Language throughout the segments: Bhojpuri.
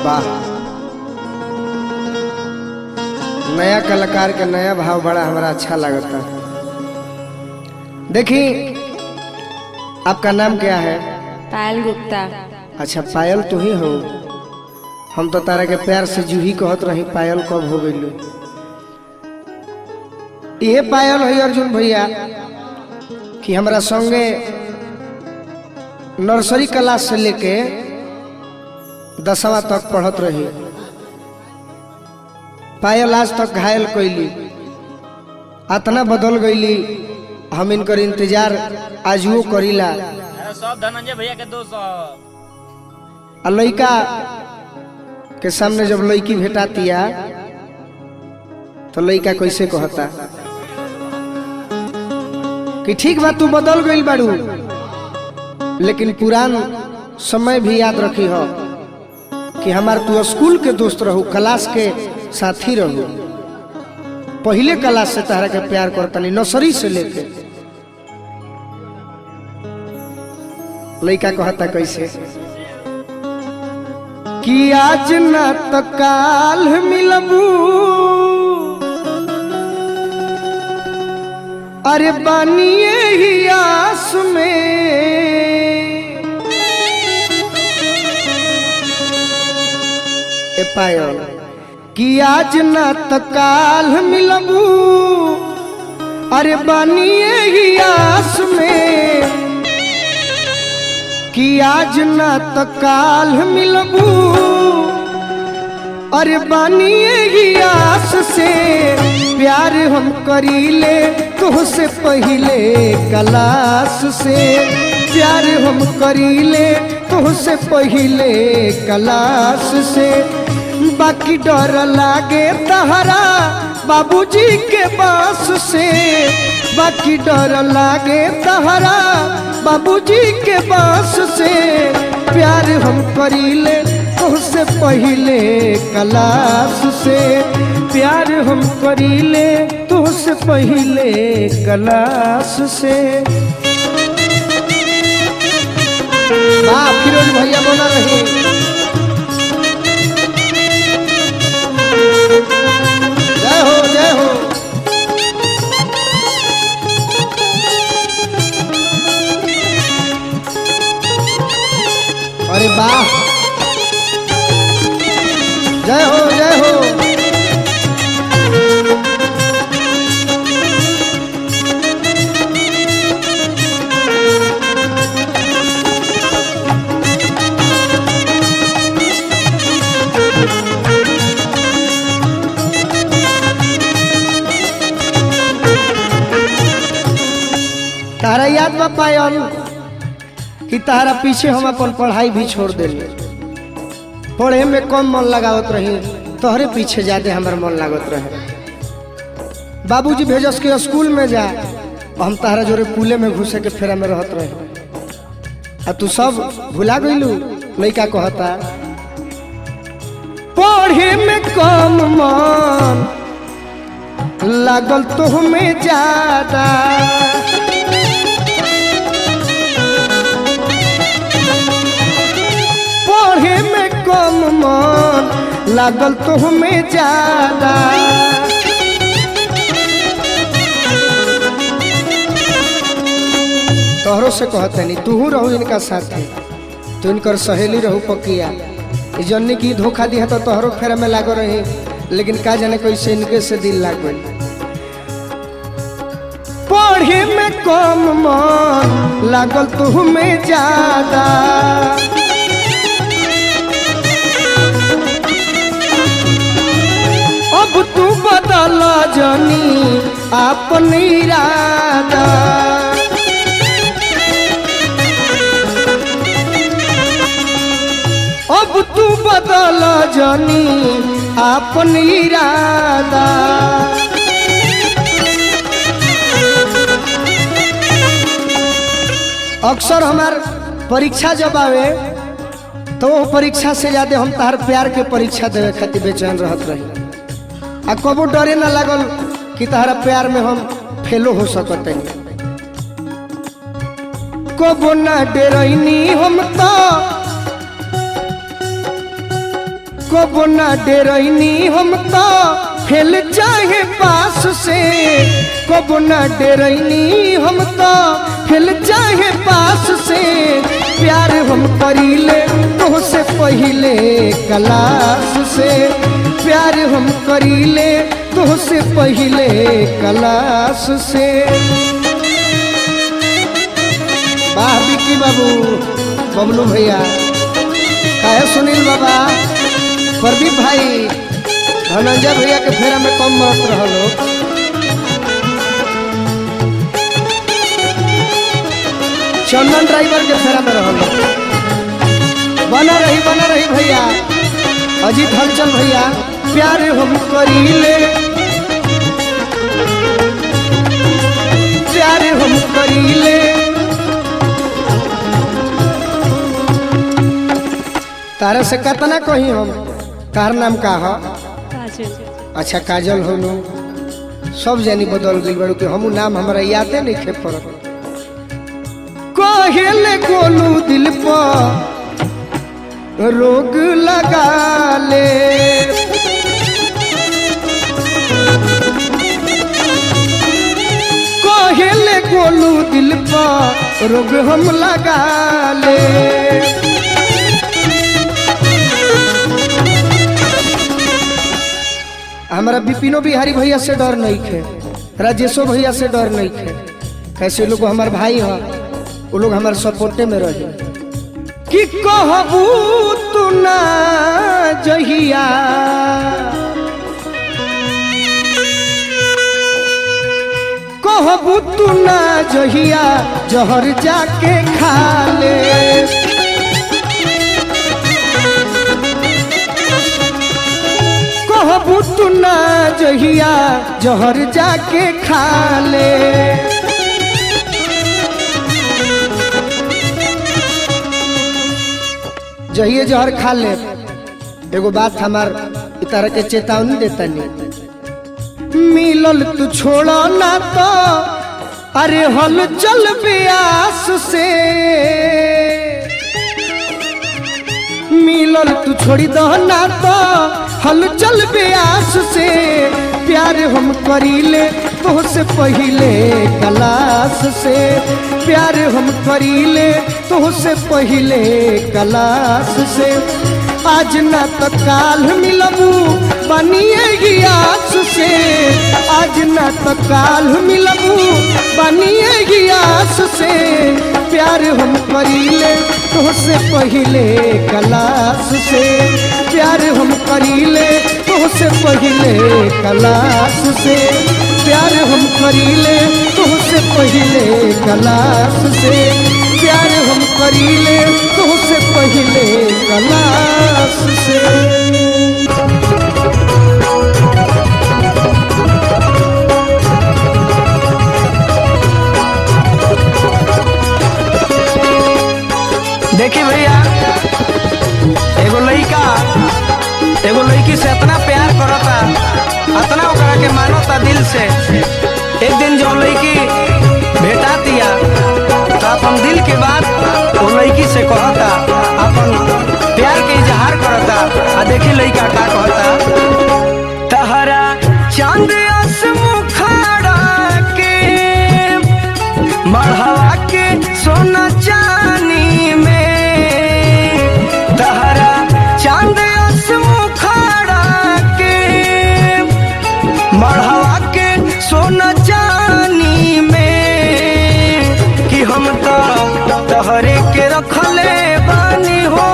वाह, नया कलाकार के नया भाव बड़ा हमारा अच्छा लगता। देखी, आपका नाम क्या है? पायल गुप्ता। अच्छा, पायल तू ही हो। हम तो तारा के प्यार से जूही कहत रही, पायल कब हो गई? ये पायल है अर्जुन भैया कि हमारा संगे नर्सरी क्लास से लेके 10वां तक पढ़त रही। पायल आज तक घायल कैली, अतना बदल गईली। हम इनकर इंतजार आजुओ करीला। सब धनंजय भैया के दोस्त। लड़का के सामने जब लड़की भेटातिया तो लड़का कैसे कहता कि ठीक बा, तू बदल गई बाड़ू, लेकिन पुरान समय भी याद रखी हो कि हमार तू स्कूल के दोस्त रहू, क्लास के साथी रहू। पहले क्लास से तहरा के प्यार करतनी, नर्सरी से लेके। लड़का कहता कैसे कि आज न तो काल मिलबू, अरे बानिए ही आस में। ए पायल कि आज न तो काल मिलबू, अरे बानिए ही आस में। कि आज न तो काल मिलबू, अरे बानिए ही आस से। प्यार हम करीले तुझसे पहले क्लास से। प्यार हम करीले तुझसे पहले क्लास से। बाकी डर लागे तहरा बाबूजी के बास से। बाकी डर लागे तहरा बाबूजी के बास से। प्यार हम करीले तुझसे पहले क्लास से। प्यार हम करीले तुझसे पहले क्लास से। वाह, फिरोज भैया बोला रहे। जय हो, जय हो। अरे वाह, जय हो, जय हो। तारा याद बा पायल कि तारा पीछे हम अपन पढ़ाई भी छोड़ दिले। पढ़े में कम मन लगावत रही, तोहरे पीछे ज्यादा हमार मन लागत रहे। बाबूजी भेजस के स्कूल में जा, हम तारा जोरे पुले में घुसे के फेरा में रहत रहे। आ तू सब भुला गईलू। लड़का कहता पढ़े में कम मन लागल तो हमें ज्यादा। पढ़े में कम मन लागल तो हमें ज्यादा। तोहरों से कहते नहीं, तू रहू इनका साथी, तू इनकर सहेली रहू पकिया। जन्नी की धोखा दिया तो तोहरों फेरा में लागो रही, लेकिन का जाने कैसे इनके से दिल लाग गई। पढ़े में कम मन लागल तो हमें ज्यादा। अब तू बदल जानी अपन इरादा। अब तू बदल जानी अपन इरादा। अक्सर हमार परीक्षा जब आवे तो वो परीक्षा से ज्यादा हम तार प्यार के परीक्षा देवे खातिर बेचैन रहत रही। आ कबो डरे ना लागल कि तारा प्यार में हम फेलो हो सकते। कबो ना डरैनी हम तो कबो ना डेरैनी हम तो फेल चाहे पास से, कबो ना डेरैनी हम तो फेल चाहे पास से, प्यार हम करीले तो से पहले क्लास से, प्यार हम करीले तो से पहले क्लास से। वाह विक्की बाबू, बबलू भैया, काहे सुनील बाबा, प्रदीप भाई, धनंजय भैया के फेरा में कम मत रहो। चंदन ड्राइवर के फेरा में रहो। बना रही भैया। अजीत हलचल भैया, प्यार हम करीले, प्यार हम करीले। तारा से कतना कही हम, तार नाम का हो? काजल। अच्छा काजल हो नु, सब जानी बदल गई बड़ू के हम नाम हमारा यादे नहीं खे पड़त। कहेले गोलू दिल पर रोग लगा ले, कहेले गोलू दिल पर रोग हम लगा ले। हमारा विपिनो बिहारी भैया से डर नहीं खे, राजेशो भैया से डर नहीं खे, कैसे लोग हमारे भाई हैं, वो लोग हमारे सपोर्टे में रहे। कि कहबू तू ना जहिया, कहबू तू ना जहिया, जहर जाके खा ले। कहबू तू ना जहिया, जहर जाके खा ले। जहिए जहर खा ले। एगो बात हमार तरह के चेतावनी देता नहीं, मिलल तू छोड़ो ना तो अरे हल चल ब्यास से, मिलल तू छोड़ी दो ना तो हल चल ब्यास से, प्यार हम करीले तो से पहले क्लास से, प्यार हम करीले तो से पहले क्लास से। आज ना तो काल मिलबू बनिए गियास से, आज ना तो काल मिलबू बनिए गियास से, प्यार हम करीले तो से पहले क्लास से, प्यार हम करीले तो से पहले क्लास से, प्यार हम करीले तो से पहले क्लास से, प्यार हम करीले तो से पहले क्लास से। देखी भैया, एगो लड़का एगो लड़की से इतना प्यार करता, इतना ओकरा के मानता दिल से। एक दिन जो लड़की भेटा दिया तो अपन दिल के बात वो लड़की से कहता, अपन प्यार के इजहार करता। आ देखी लड़का का कहता, तहरा चांद मुखाड़ा के मढ़वा के सोना चानी में, तहरा चांद मुखाड़ा के मढ़वा के सोना चानी में, कि हम तो तहरे के रखले बानी हो।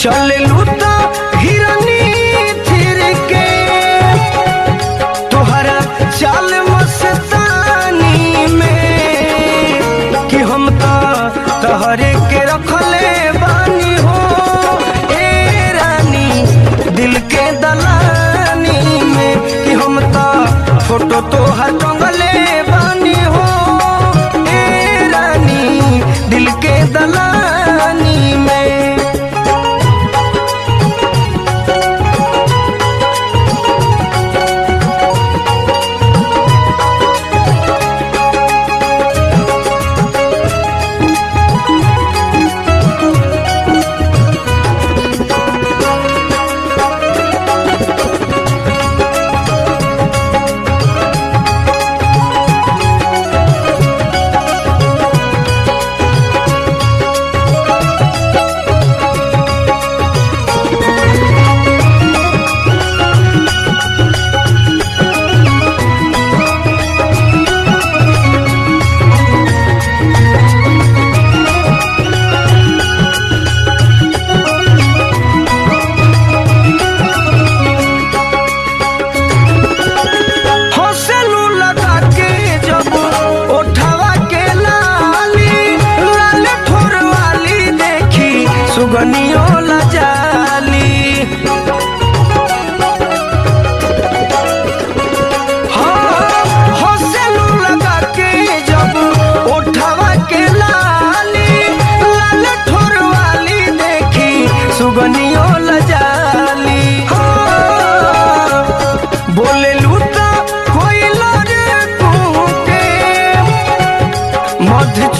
चले लूटा हिरनी फिर के तुहरा चाल मस्तानी में कि हम तो तहरे के रखले बानी हो ए रानी दिल के दलानी में कि हम तो फोटो तो हर टंगले बानी हो ए रानी दिल के दलानी में।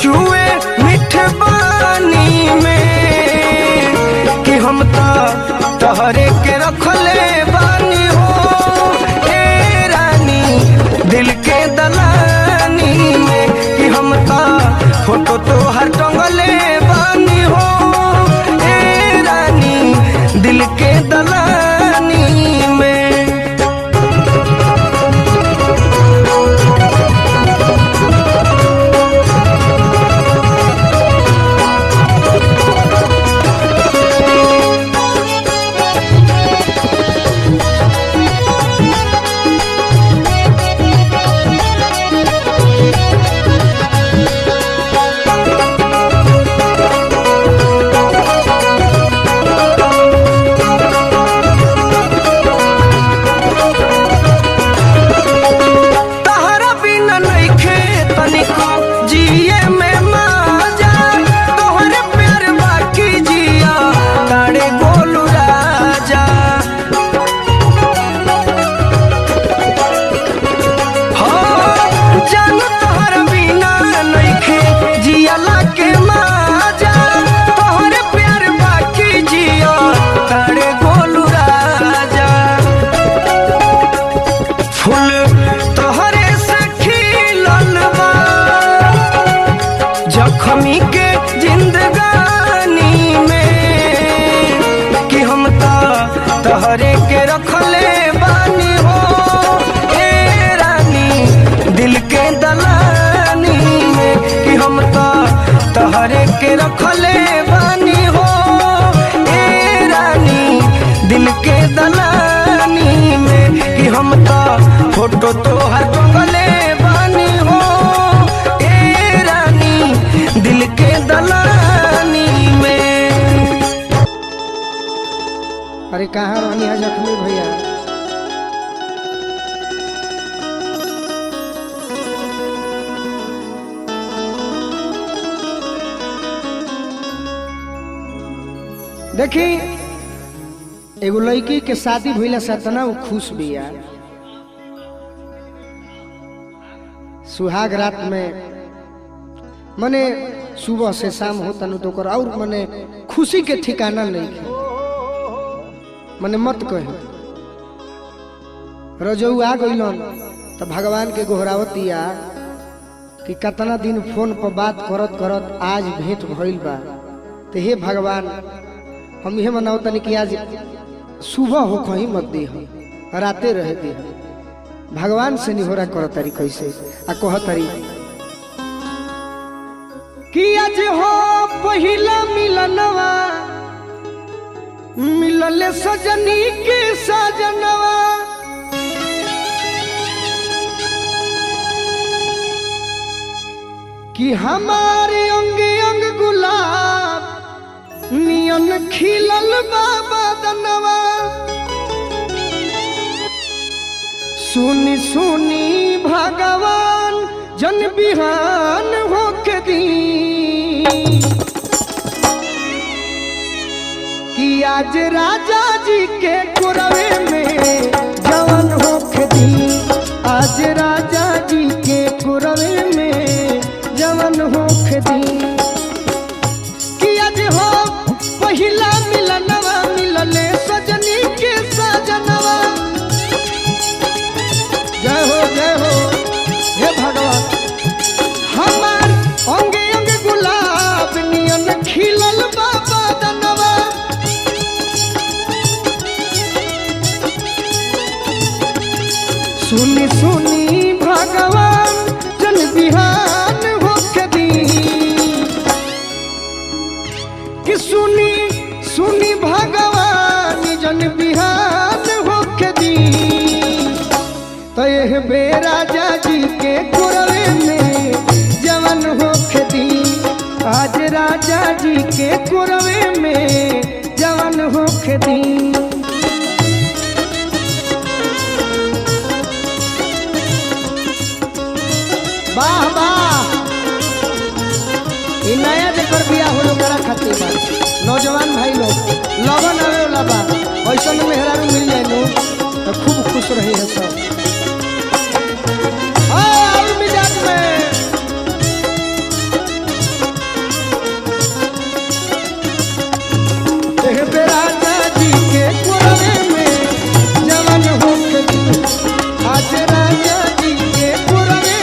छुए मिठ बानी में कि हम तो तहरे के रखले बानी हो ए रानी दिल के दलानी में कि हम तो फोटो तो हर टंगले बानी हो ए रानी दिल के दलानी में। जख्मी के जिंदगानी में कि हम तो तहरे के रखले बानी हो ए रानी दिल के दलानी में कि हम तो तहरे के रखले बानी हो ए रानी दिल के दलानी में कि हम तो फोटो तो हर टंगले बानी हो दिल के दलानी में। अरे कहाँ रहनी है जख्मी भैया? देखी एगो लड़की के शादी भइला से तना खुश बिया। सुहाग रात में मने सुबह से शाम होता न तो कर और मने खुशी के ठिकाना नहीं मने मत कहे रजऊ आ गइलन तो भगवान के गोहरावतिया कि कितना दिन फोन पर बात करत करत आज भेंट भइल बा तो हे भगवान हम ये मनाओ तनी कि आज सुबह हो कहीं मत दी राते रहे दी भगवान से निहोरा करत तारी कैसे आ कहत तारी कि आज हो पहिला मिलनवा मिलल सजनी के सजनवा कि हमारे अंग अंग गुलाब नियन खिलल बाबा दनवा सुनी सुनी भगवान जन बिहान होके दी कि आज राजा जी के कुरवे में जवन होके दी आज राजा जी के कुरवे में जवन होके दी कि आज हो पहिला मिलनवा मिलले सजनी के सजनवा जय हो हे भगवान हमार अंगे अंगे गुलाब नियन खिलल बाबा दनवा सुनी सुनी भगवान जन बिहान होके दी कि सुनी सुनी भगवान जन बिहान होके दी तो यह बेराजा जी के कुरवे में जवन होके दी आज राजा जी के कुरवे में जवन होके दी वाह वाह नया जेकर बिया हो करा खातिर बा नौजवान भाई लोग लगन आवे वाला बा ऐसा मेहरारू मिल जाए नु तो खूब खुश रही है सब और मिजाज में राजा जी के कुरवे में जवन होके दी आज राजा जी के कुरवे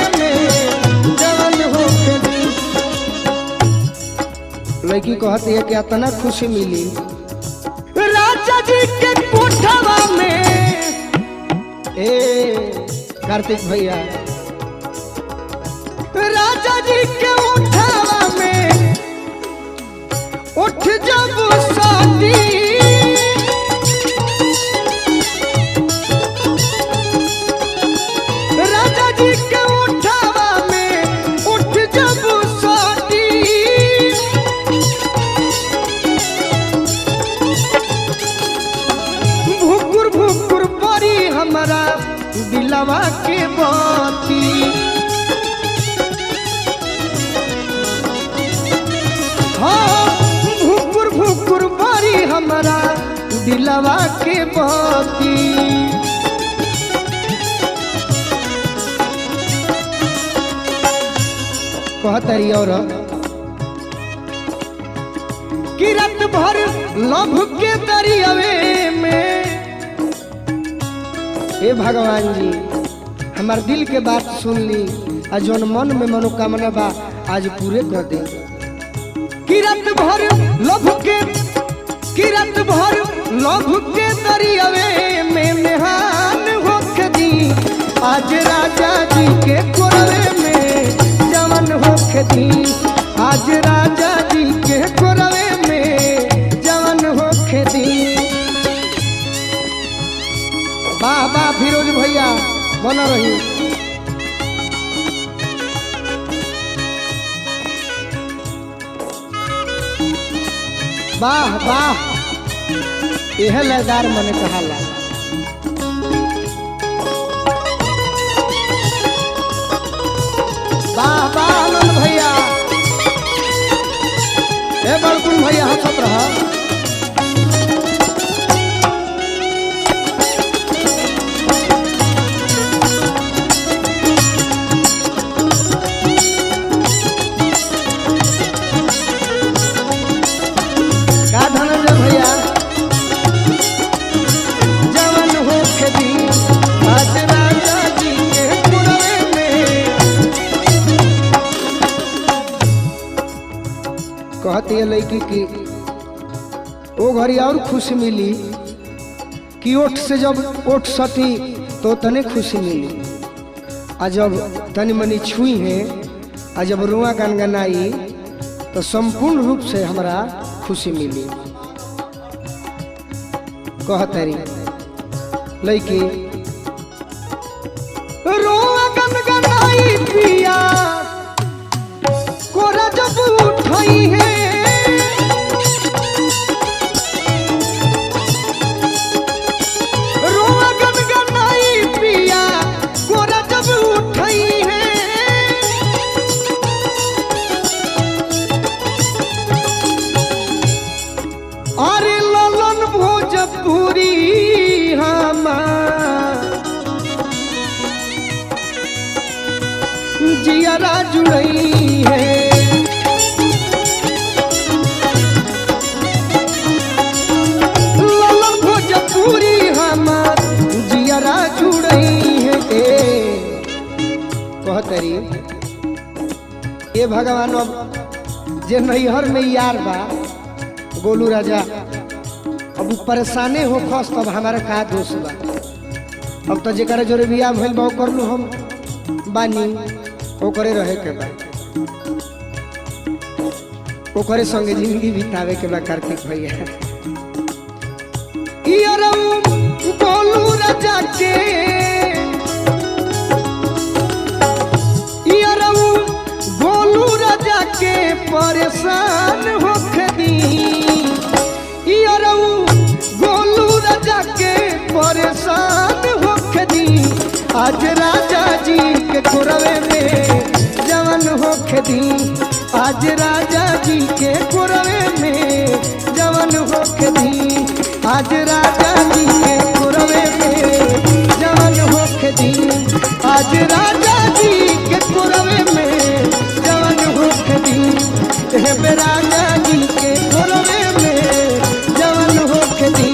लड़की कहती है कि इतना खुशी मिली राजा जी के कोठवा में कार्तिक भैया राजा जी के उठावा में उठ जब शादी राजा जी के उठावा में उठ जब शादी भुकुर भुकुर परी हमारा दिलवा के बाती हाँ भुकुर भुकुर परी हमारा दिलवा के बाती कहतरी और कि रात भर लभ के दरियावे में हे भगवान जी हमार दिल के बात सुन ली आज जौन मन में मनोकामना बा आज पूरे कर दे कि रात भर लभ के दरियावे में मेहान होके दी आज राजा जी के कोरवे में जवन होके दी आज राजा जी के कोरवे में जवन होके दी वाह वाह फिरोज भैया बना रही वाह वाह यह लयदार मने कहाला वाह वाह आनंद भैया ए बड़कुन भैया हंसत रहा कहती है लड़की की वो घड़ी और खुशी मिली कि ओठ से जब ओठ सटी तो तने खुशी मिली आ जब तनी मनी छुई है आ जब रुआ गनगनाई तो संपूर्ण रूप से हमारा खुशी मिली कहतरी लइकी रोआ गनगनाई पिया कोरा जब उठई है रोआ गनगनाई पिया कोरा जब उठई है अरे ललन भोजपुरी जियारा जुड़ई है ललन भोजपुरी हमार जियारा जुड़ई है कहतरी ए भगवान अब जे नैहर में यार बा गोलू राजा अब परेशाने हो खस तब हमारा का दोष बा अब तो जेकर जोरे बियाह भइल बा कर लू हम बानी ओकरे रहे के बा ओकरे संगे जिंदगी बितावे के बा कार्तिक भैया गोलू राजा के गोलू राजा के परेशान होके दी गोलू राजा के परेशान होके दी आज राजा जी के कोरवे में जवन होके दी आज राजा जी के कोरवे में जवन होके दी आज राजा जी के कोरवे में जवन होके दी आज राजा जी के कोरवे में जवन होके दी हे राजा जी के कोरवे में जवन होके दी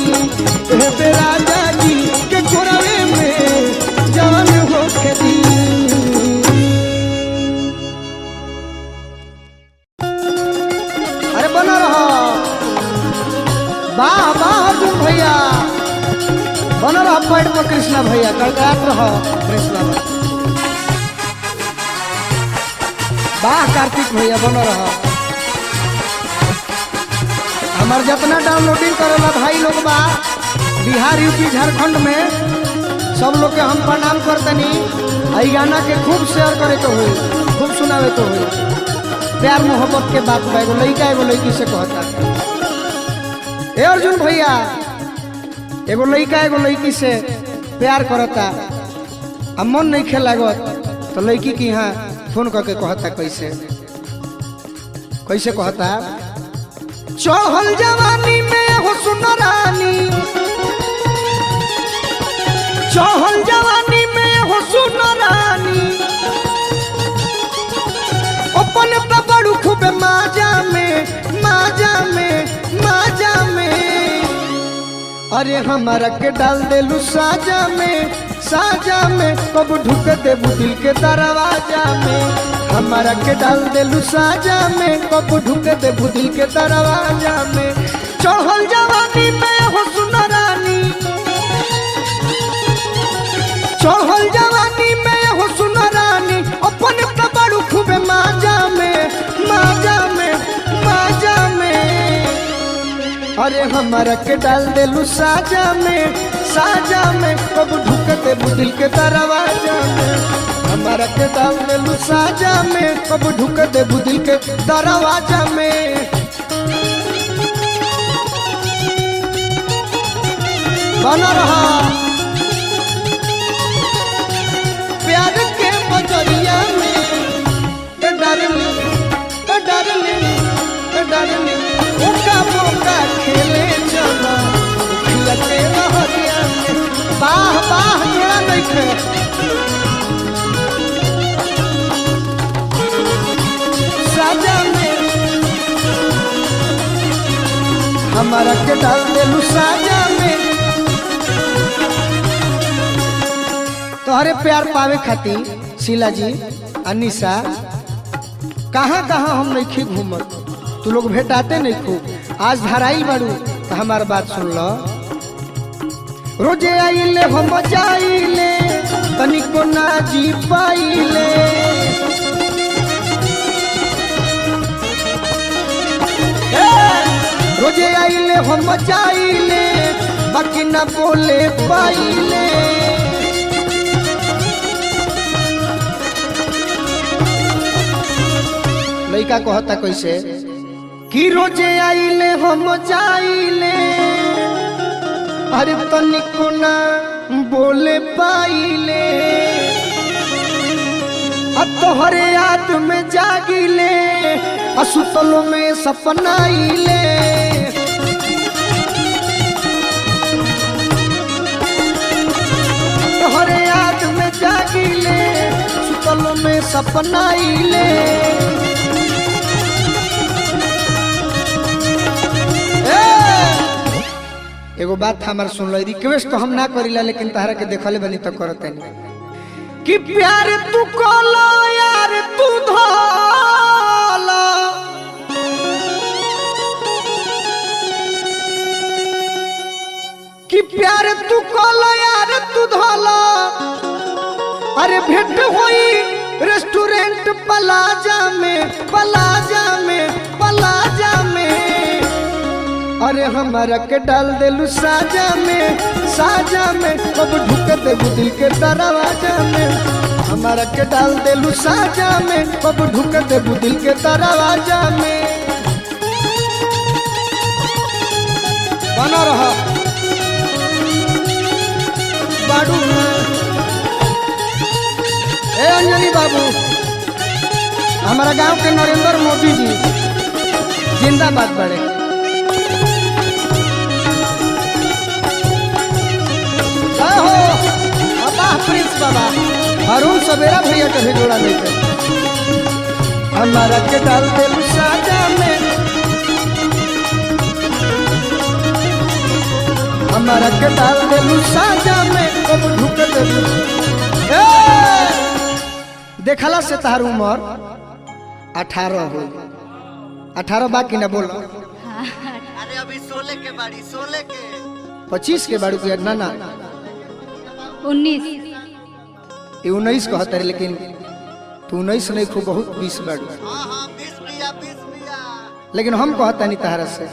हे राजा जी के कोरवे में जवन होके दी अरे बना रहा वाह वाह तुम भैया बना रहा पैड में कृष्णा भैया कड़कड़ात रहो कृष्णा वाह कार्तिक भैया बना रहा हमार जितना डाउनलोडिंग करेला भाई लोग बा बिहार यूपी झारखंड में सब लोग के हम प्रणाम करतनी आई गाना के खूब शेयर करे तो हुई खूब सुनावे तो हुई प्यार मोहब्बत के बात बा एगो लड़का एगो लड़की से कहता ए अर्जुन भैया एगो लड़का एगो लड़की से प्यार करता अब मन नहीं खेल लागत तो लड़की की यहाँ फोन करके कहता कैसे कैसे कहता चढ़ल जवानी में हो सुनरानी चढ़ल जवानी में हो सुनरानी अपन तो बड़ू खूब माजा में माजा में माजा में अरे हमारा के डाल देलू साजा में कब ढुक देबू दिल के दरवाजा में हमारा के डाल देलू साजा में कब ढुक देबू दिल के दरवाजा में चढ़ल जवानी में हो सुनरानी चढ़ल जवानी में हो सुनरानी अपन तो बड़ू खूब माजा में माजा में माजा में अरे हमारा के डाल देलू साजा में कब ढुक देबू दिल के दरवाजा में हमारा के डाल देलू साजा में कब ढुक देबू दिल के दरवाजा में बना रहा प्यार के बजरिया में डार्लिंग ओका बोका खेले चला खिलते रहरिया में बाह बाह जोड़ा देखे साजा में हमारा के डाल देलू साजा में तोहरे प्यार पावे खातिर शीला जी अनिशा कहाँ कहाँ हम नहीं घूमत तू लोग भेटाते नहीं खूब आज धराइल बाड़ू तो हमार बात सुन लो रोजे आइले हम जाइले तनिको ना जी पाइले रोजे आइले हम जाइले बाकी न बोले पाइले। लड़का कहता कैसे कि रोजे आइले हम जाइले, अरे तनिको ना बोले पाइले, तोहरे याद में जागिले, असुतलो में सपनाइले। तोहरे याद में जागिले, सुतलो में सपनाइले। एगो बात हमार सुन लो, रिक्वेस्ट तो हम ना करीला, लेकिन तहरा के देखले बनी तो करते नहीं कि प्यार तू कोलो यार तू धोलो, कि प्यार तू कोलो यार तू धोलो। अरे भेंट हुई रेस्टोरेंट प्लाजा में, प्लाजा में, प्लाजा में। अरे हमारा के डाल देलू साजा में, साजा में। कब ढुक देबू दिल के दरवाजा में, हमारा के डाल देलू साजा में। कब ढुक देबू दिल के दरवाजा में। बना रहा बाडू ए अंजनी बाबू, हमारा गांव के नरेंद्र मोदी जी जिंदाबाद बड़े। प्रिंस बाबा अरुण सवेरा भैया कभी जोड़ा लेकर हमारा के डाल दे साजा में, हमारा के डाल दे साजा में। कब ढुक दे देखला से तार उम्र 18 हो, 18 बाकी ना बोलो। अरे अभी 16 के बाड़ी, 16 के 25 के बाड़ू के ना ना 19 19 कहता है, लेकिन तू 19 नहीं खूब बहुत 20 बाड़ू। हाँ 20 बिया, 20 बिया। लेकिन हम कहता नहीं तहरा से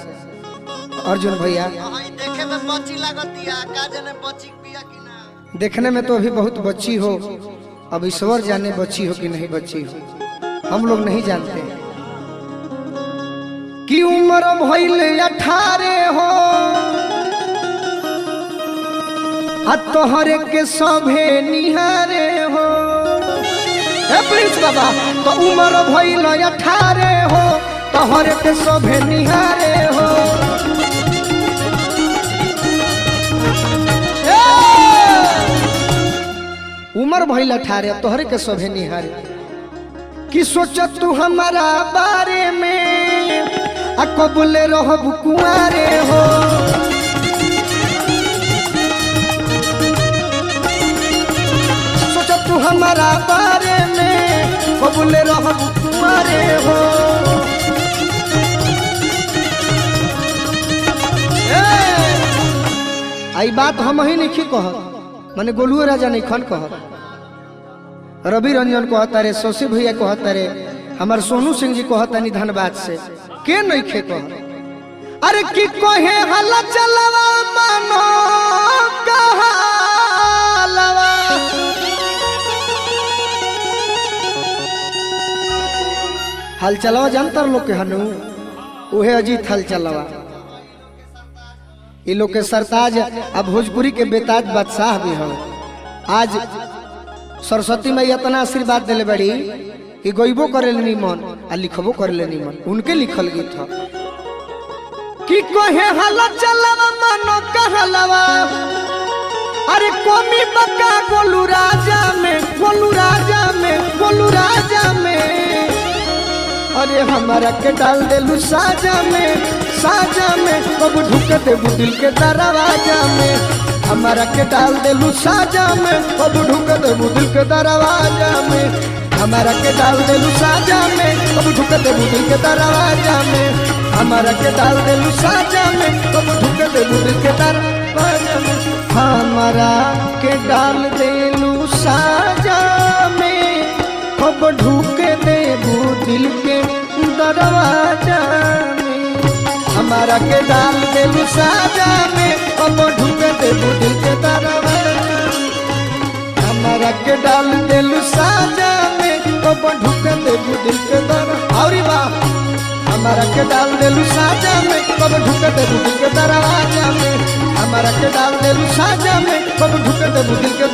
अर्जुन भैया, हाँ देखे में बच्ची लागतिया, का जाने बच्ची बिया कि ना। देखने में तो अभी बहुत बच्ची हो, अब ईश्वर जाने बच्ची हो कि नहीं बच्ची हो, हम लोग नहीं जानते कि उम्र भइले 18 हो, तोहरे के सभे निहारे हो। प्रिंस बाबा तो उम्र भइल 18 हो, तोहरे के सभे निहारे हो। उम्र भइल 18, तोहरे के सभे निहारे। कि सोच तू हमारा बारे में, कबूले रहब कुआरे हो। तू हमारा बारे में कबूले रहब तुम्हारे हो। आई बात हम ही नहीं कह, माने गोलुआ राजा नहीं खन कह, रवि रंजन कहता रे, शशि भैया कहता रे, हमार सोनू सिंह जी कहता नहीं धनबाद से के नहीं खे कह। अरे की कहे हल्ला चलवा मानो कहालवा, हल चलावा जानतर लोग के हनु उहे अजीत हल चलावा। ये लोग के सरताज अब भोजपुरी के बेताज बादशाह भी हो। आज सरस्वती मैया इतना आशीर्वाद दिले बड़ी कि गईबो करे निमन आ लिखबो करे निमन, उनके लिखल गीत हो। कि कहे हला चलावा मानो कहलवा, अरे कोमी बका गोलू राजा में, गोलू राजा में, गोलू राजा में। अरे हमारा के डाल देलू साजा में, साजा में। कब ढुक देबू दिल के दरवाजा में, हमारा के डाल देलू साजा में। कब ढुक देबू दिल के दरवाजा में, हमारा के डाल देलू साजा में। कब ढुक देबू दिल के दरवाजा में, हमारा के डाल देलू साजा में। कब ढुक देबू दिल के दरवाजा में, हमारा के डाल देलू साजा में। कब ढुक देबू दिल के दरवाजा में, हमारा के डाल देलू साजा में। कब ढुक के डाल देलू साजा में कब ढुक देबू दिल के दर औरी बा हमारा के डाल देलू साजा में कब ढुक देबू दिल के दरवाजा में हमारा के डाल देलू साजा में कब ढुक देबू दिल के